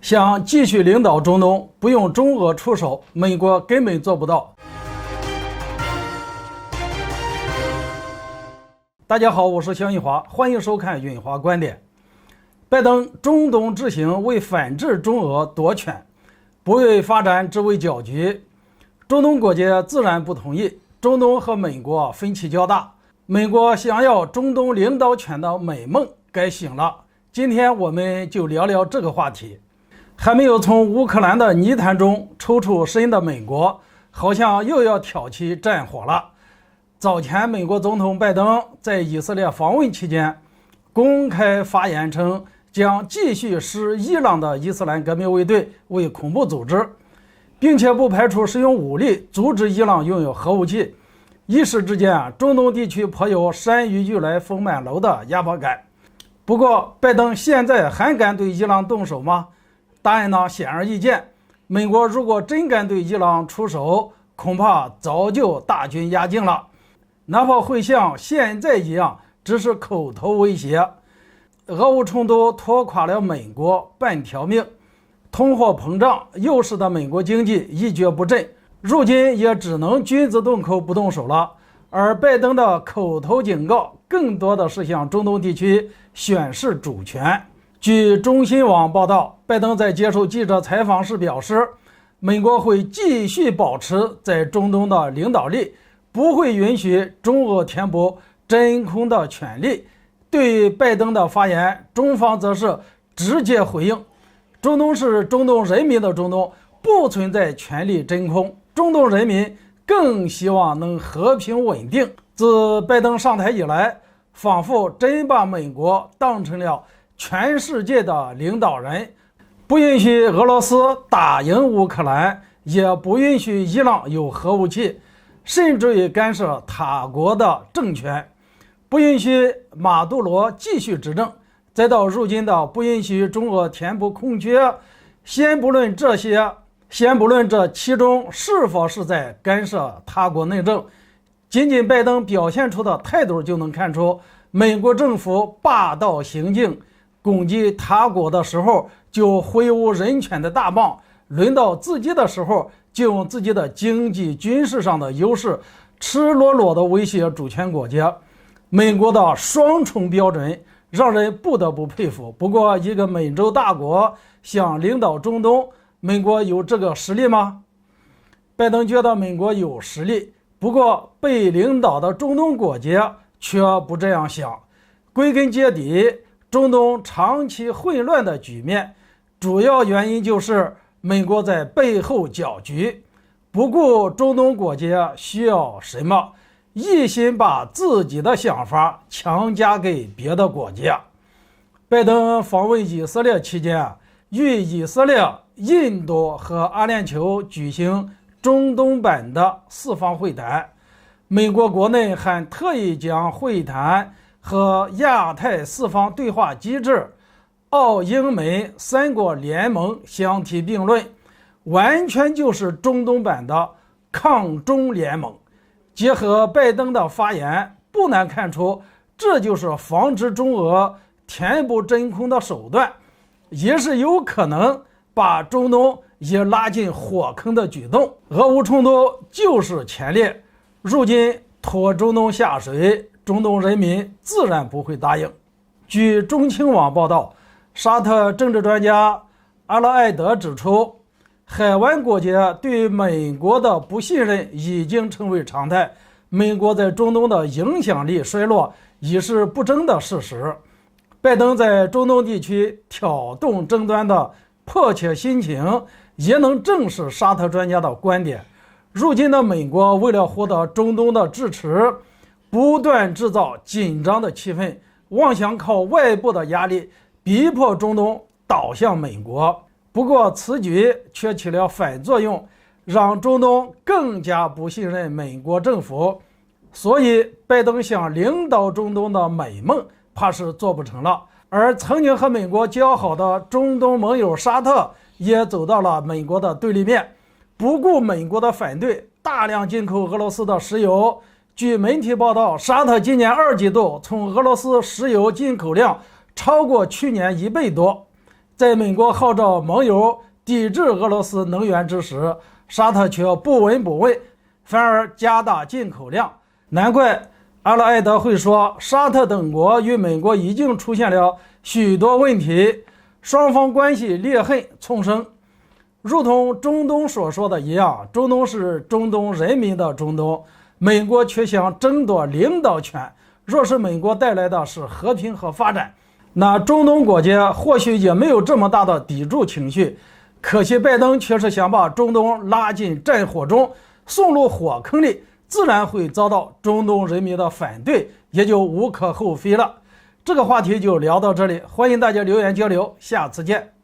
想继续领导中东，不用中俄出手，美国根本做不到。大家好，我是肖运华，欢迎收看运华观点。拜登中东之行为反制中俄夺权，不为发展只为搅局。中东国家自然不同意，中东和美国分歧较大，美国想要中东领导权的美梦该醒了。今天我们就聊聊这个话题。还没有从乌克兰的泥潭中抽出身的美国，好像又要挑起战火了。早前美国总统拜登在以色列访问期间公开发言称，将继续视伊朗的伊斯兰革命卫队为恐怖组织，并且不排除使用武力阻止伊朗拥有核武器。一时之间，中东地区颇有山雨欲来风满楼的压迫感。不过拜登现在还敢对伊朗动手吗？答案呢，显而易见。美国如果真敢对伊朗出手，恐怕早就大军压境了，哪怕会像现在一样只是口头威胁。俄乌冲突拖垮了美国半条命，通货膨胀又使得美国经济一蹶不振，如今也只能君子动口不动手了。而拜登的口头警告更多的是向中东地区宣示主权。据中新网报道，拜登在接受记者采访时表示，美国会继续保持在中东的领导力，不会允许中俄填补真空的权利。对于拜登的发言，中方则是直接回应，中东是中东人民的中东，不存在权力真空，中东人民更希望能和平稳定。自拜登上台以来，仿佛真把美国当成了全世界的领导人，不允许俄罗斯打赢乌克兰，也不允许伊朗有核武器，甚至于干涉他国的政权，不允许马杜罗继续执政，再到如今的不允许中俄填补空缺。先不论这其中是否是在干涉他国内政，仅仅拜登表现出的态度就能看出，美国政府霸道行径，攻击他国的时候就挥舞人权的大棒，轮到自己的时候就用自己的经济军事上的优势赤裸裸地威胁主权国家。美国的双重标准让人不得不佩服。不过一个美洲大国想领导中东，美国有这个实力吗？拜登觉得美国有实力，不过被领导的中东国家却不这样想。归根结底，中东长期混乱的局面，主要原因就是美国在背后搅局，不顾中东国家需要什么，一心把自己的想法强加给别的国家。拜登访问以色列期间，与以色列、印度和阿联酋举行中东版的四方会谈，美国国内还特意将会谈和亚太四方对话机制、澳英美三国联盟相提并论，完全就是中东版的抗中联盟。结合拜登的发言，不难看出，这就是防止中俄填补真空的手段，也是有可能把中东也拉进火坑的举动。俄乌冲突就是前列，如今拖中东下水，中东人民自然不会答应。据中青网报道，沙特政治专家阿拉艾德指出，海湾国家对美国的不信任已经成为常态，美国在中东的影响力衰落已是不争的事实。拜登在中东地区挑动争端的迫切心情，也能证实沙特专家的观点。如今的美国为了获得中东的支持，不断制造紧张的气氛，妄想靠外部的压力逼迫中东倒向美国。不过此举却起了反作用，让中东更加不信任美国政府，所以拜登想领导中东的美梦怕是做不成了。而曾经和美国交好的中东盟友沙特也走到了美国的对立面，不顾美国的反对，大量进口俄罗斯的石油。据媒体报道，沙特今年2季度从俄罗斯石油进口量超过去年1倍多。在美国号召盟友抵制俄罗斯能源之时，沙特却不闻不问，反而加大进口量。难怪阿拉艾德会说，沙特等国与美国已经出现了许多问题，双方关系裂痕丛生。如同中东所说的一样，中东是中东人民的中东，美国却想争夺领导权。若是美国带来的是和平和发展，那中东国家或许也没有这么大的抵触情绪。可惜拜登却是想把中东拉进战火中，送入火坑里，自然会遭到中东人民的反对，也就无可厚非了。这个话题就聊到这里，欢迎大家留言交流，下次见。